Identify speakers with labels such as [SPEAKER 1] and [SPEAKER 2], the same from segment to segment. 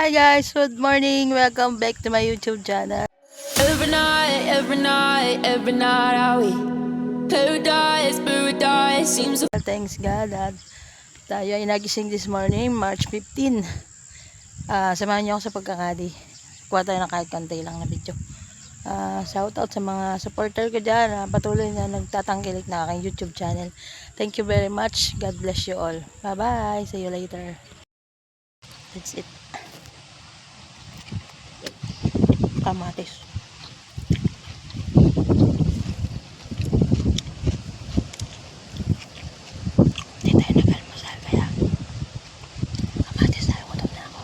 [SPEAKER 1] Hi guys, good morning. Welcome back to my YouTube channel.
[SPEAKER 2] Every night are we paradise seems so.
[SPEAKER 1] Thanks God at tayo ay nagising this morning, March 15. Samahan niyo ako sa pagkakadi. Kuha tayo ng kahit kantay lang na video. Shout out sa mga supporter ko dyan. Patuloy na nagtatangkilik na aking YouTube channel. Thank you very much. God bless you all. Bye bye. See you later. That's it. Kamatis. Hindi tayo nag-almusal kaya kamatis tayo. Gutom na ako.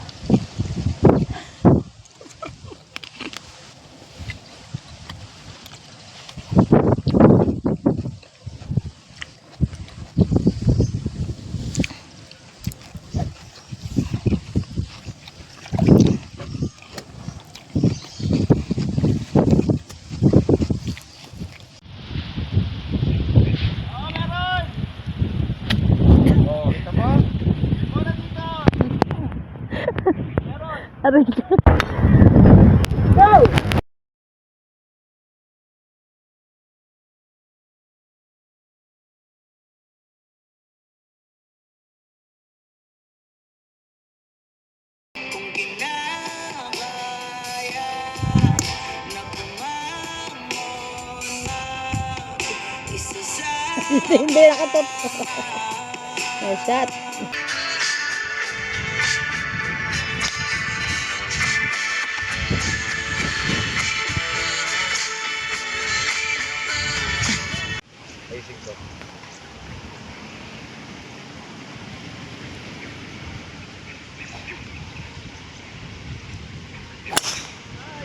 [SPEAKER 1] Aray ka. Go! Hindi nakatot. Oh, shot.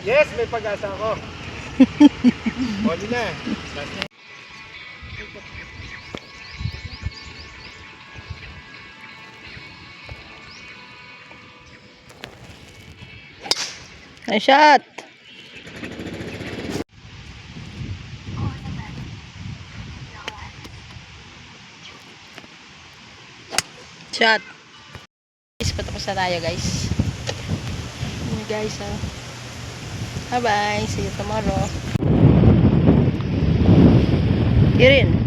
[SPEAKER 3] Yes, may pag-asa ako. Oli na.
[SPEAKER 1] Nice shot. Shot. Guys, patapos na tayo guys. Guys, bye bye. See you tomorrow. Kirin.